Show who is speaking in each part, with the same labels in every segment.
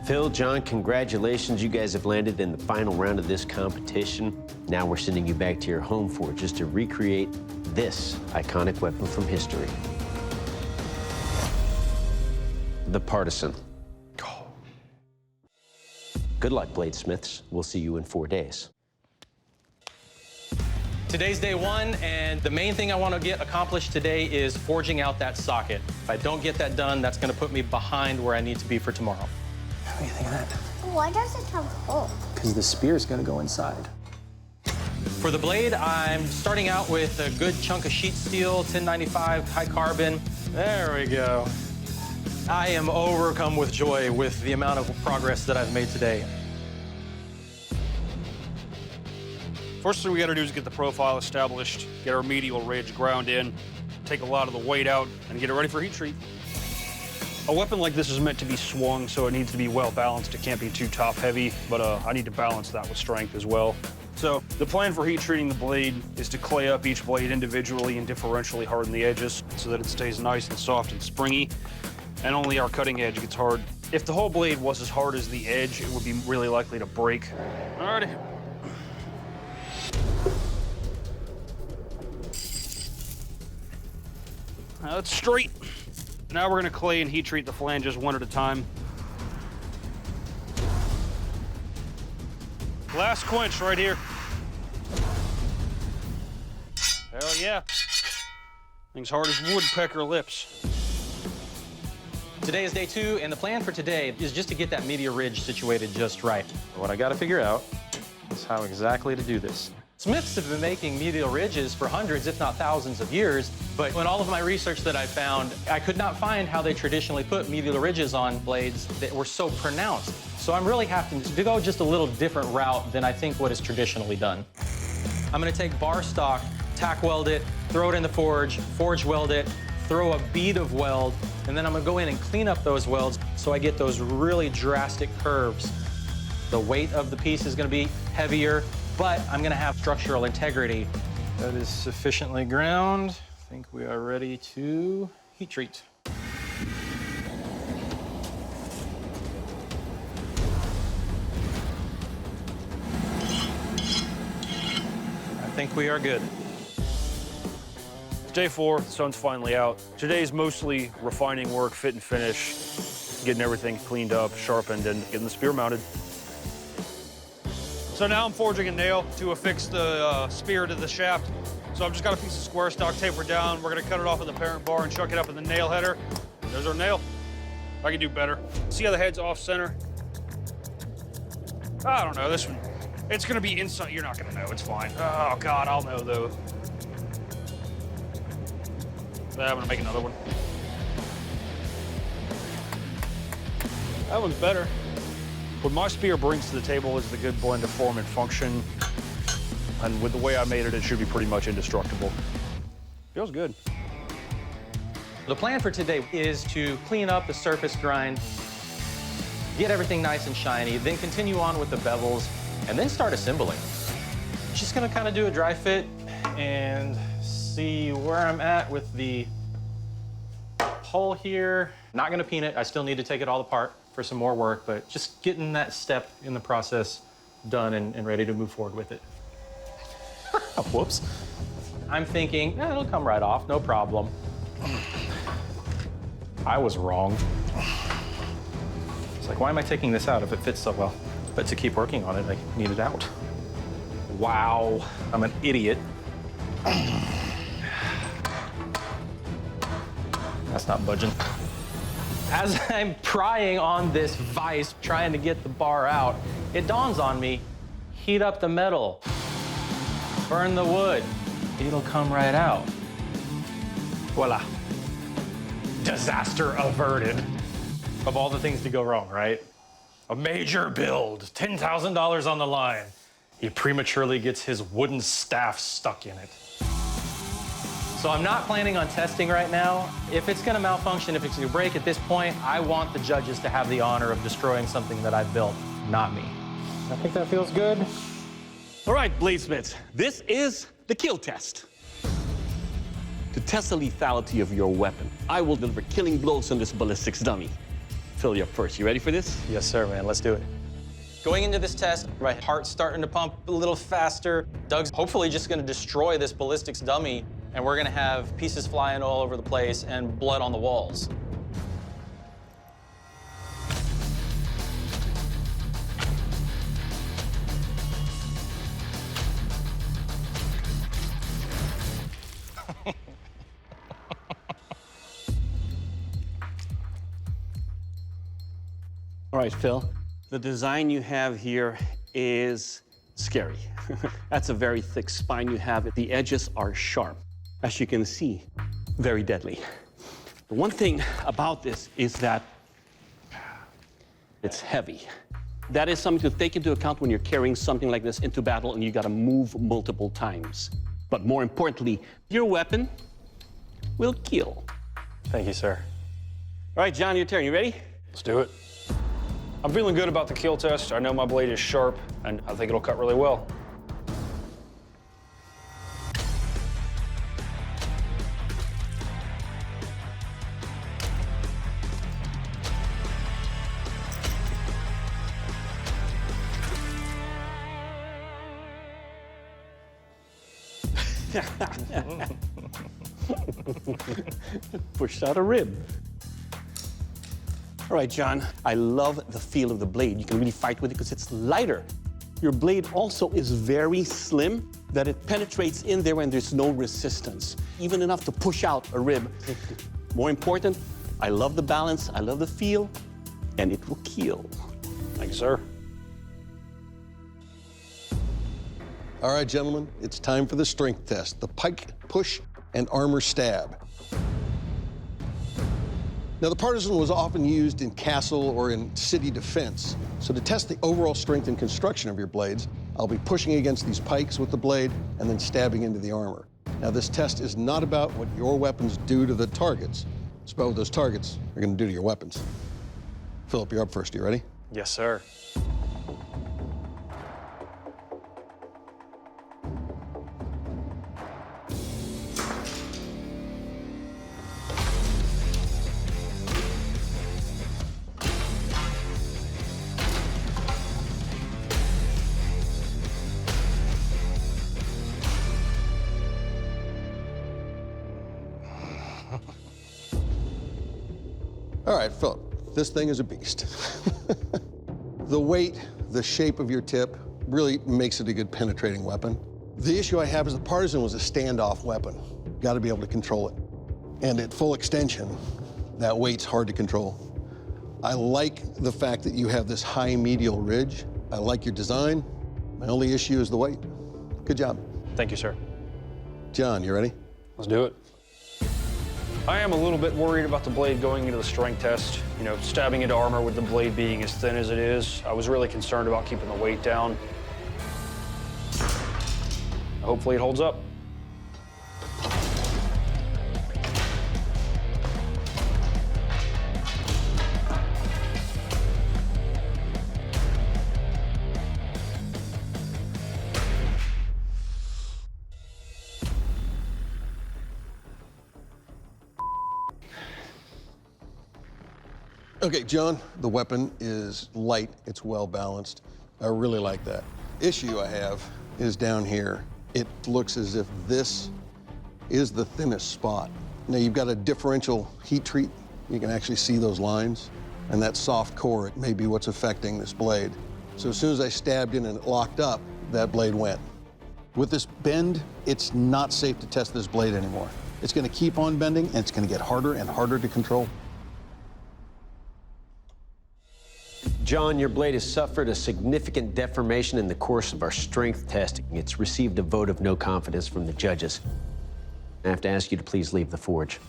Speaker 1: Phil, John, congratulations. You guys have landed in the final round of this competition. Now we're sending you back to your home forges to recreate this iconic weapon from history. The Partizan. Good luck, bladesmiths. We'll see you in 4 days.
Speaker 2: Today's day one, and the main thing I want to get accomplished today is forging out that socket. If I don't get that done, that's going to put me behind where I need to be for tomorrow.
Speaker 3: What do you think of that?
Speaker 4: Why does it have holes?
Speaker 3: Because the spear's gonna go inside.
Speaker 2: For the blade, I'm starting out with a good chunk of sheet steel, 1095, high carbon. There we go. I am overcome with joy with the amount of progress that I've made today.
Speaker 5: First thing we gotta do is get the profile established, get our medial ridge ground in, take a lot of the weight out, and get it ready for heat treat. A weapon like this is meant to be swung, so it needs to be well balanced. It can't be too top heavy, but I need to balance that with strength as well. So the plan for heat treating the blade is to clay up each blade individually and differentially harden the edges so that it stays nice and soft and springy, and only our cutting edge gets hard. If the whole blade was as hard as the edge, it would be really likely to break. Alrighty. Now it's straight. Now we're gonna clay and heat treat the flanges one at a time. Last quench right here. Hell yeah. Thing's hard as woodpecker lips.
Speaker 2: Today is day two, and the plan for today is just to get that medial ridge situated just right. What I gotta figure out is how exactly to do this. Smiths have been making medial ridges for hundreds, if not thousands of years, but in all of my research that I found, I could not find how they traditionally put medial ridges on blades that were so pronounced. So I'm really having to go just a little different route than I think what is traditionally done. I'm gonna take bar stock, tack weld it, throw it in the forge weld it, throw a bead of weld, and then I'm gonna go in and clean up those welds so I get those really drastic curves. The weight of the piece is gonna be heavier, but I'm gonna have structural integrity. That is sufficiently ground. I think we are ready to heat treat. I think we are good.
Speaker 5: It's day 4, the sun's finally out. Today's mostly refining work, fit and finish, getting everything cleaned up, sharpened, and getting the spear mounted. So now I'm forging a nail to affix the spear to the shaft. So I've just got a piece of square stock tapered down. We're gonna cut it off of the parent bar and chuck it up in the nail header. There's our nail. I can do better. See how the head's off center? I don't know, this one, it's gonna be inside. You're not gonna know, it's fine. Oh God, I'll know though. I'm gonna make another one. That one's better. What my spear brings to the table is the good blend of form and function. And with the way I made it, it should be pretty much indestructible. Feels good.
Speaker 2: The plan for today is to clean up the surface grind, get everything nice and shiny, then continue on with the bevels, and then start assembling. Just gonna kind of do a dry fit and see where I'm at with the hole here. Not gonna peen it, I still need to take it all apart for some more work, but just getting that step in the process done and ready to move forward with it.
Speaker 3: Whoops.
Speaker 2: I'm thinking, it'll come right off, no problem. I was wrong. It's like, why am I taking this out if it fits so well? But to keep working on it, I need it out. Wow, I'm an idiot. That's not budging. As I'm prying on this vise, trying to get the bar out, it dawns on me, heat up the metal, burn the wood, it'll come right out. Voila. Disaster averted. Of all the things to go wrong, right? A major build, $10,000 on the line. He prematurely gets his wooden staff stuck in it. So I'm not planning on testing right now. If it's gonna malfunction, if it's gonna break at this point, I want the judges to have the honor of destroying something that I've built, not me. I think that feels good.
Speaker 6: All right, bladesmiths, this is the kill test. To test the lethality of your weapon, I will deliver killing blows on this ballistics dummy. fill you up first. You ready for this?
Speaker 3: Yes, sir, man. Let's do it.
Speaker 2: Going into this test, my heart's starting to pump a little faster. Doug's hopefully just gonna destroy this ballistics dummy, and we're gonna have pieces flying all over the place and blood on the walls.
Speaker 6: All right, Phil. The design you have here is scary. That's a very thick spine you have. The edges are sharp. As you can see, very deadly. The one thing about this is that it's heavy. That is something to take into account when you're carrying something like this into battle and you gotta move multiple times. But more importantly, your weapon will kill.
Speaker 3: Thank you, sir.
Speaker 6: All right, John, your turn. You ready?
Speaker 5: Let's do it. I'm feeling good about the kill test. I know my blade is sharp, and I think it'll cut really well.
Speaker 6: Pushed out a rib. All right, John, I love the feel of the blade. You can really fight with it because it's lighter. Your blade also is very slim, that it penetrates in there when there's no resistance, even enough to push out a rib. More important, I love the balance, I love the feel, and it will kill.
Speaker 5: Thank you, sir.
Speaker 7: All right, gentlemen, it's time for the strength test, the Pike push and armor stab. Now, the Partizan was often used in castle or in city defense. So to test the overall strength and construction of your blades, I'll be pushing against these pikes with the blade and then stabbing into the armor. Now, this test is not about what your weapons do to the targets. It's about what those targets are going to do to your weapons. Philip, you're up first. You ready?
Speaker 3: Yes, sir.
Speaker 7: All right, Philip, this thing is a beast. The weight, the shape of your tip really makes it a good penetrating weapon. The issue I have is the Partizan was a standoff weapon. Got to be able to control it. And at full extension, that weight's hard to control. I like the fact that you have this high medial ridge. I like your design. My only issue is the weight. Good job.
Speaker 3: Thank you, sir.
Speaker 7: John, you ready?
Speaker 5: Let's do it. I am a little bit worried about the blade going into the strength test. You know, stabbing into armor with the blade being as thin as it is. I was really concerned about keeping the weight down. Hopefully it holds up.
Speaker 7: Okay, John, the weapon is light, it's well balanced. I really like that. Issue I have is down here. It looks as if this is the thinnest spot. Now you've got a differential heat treat. You can actually see those lines. And that soft core, it may be what's affecting this blade. So as soon as I stabbed in and it locked up, that blade went. With this bend, it's not safe to test this blade anymore. It's gonna keep on bending and it's gonna get harder and harder to control.
Speaker 1: John, your blade has suffered a significant deformation in the course of our strength testing. It's received a vote of no confidence from the judges. I have to ask you to please leave the forge.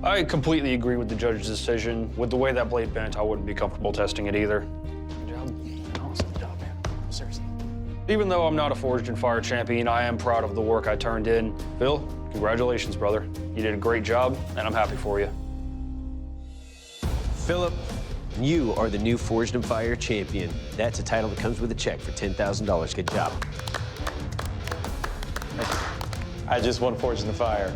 Speaker 5: I completely agree with the judge's decision. With the way that blade bent, I wouldn't be comfortable testing it either.
Speaker 3: Good job. Awesome job, man. Seriously.
Speaker 5: Even though I'm not a Forged in Fire champion, I am proud of the work I turned in. Phil, congratulations, brother. You did a great job, and I'm happy for you.
Speaker 1: Philip, you are the new Forged in Fire champion. That's a title that comes with a check for $10,000. Good job.
Speaker 3: I just won Forged in the Fire.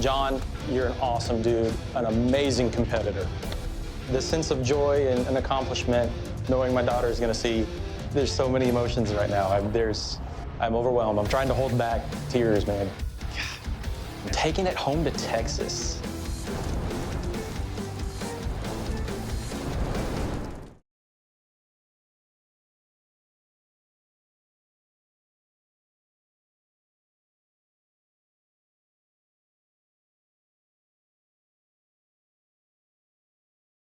Speaker 3: John, you're an awesome dude, an amazing competitor. The sense of joy and an accomplishment, knowing my daughter is going to see, there's so many emotions right now. I'm overwhelmed. I'm trying to hold back tears, man. I'm taking it home to Texas.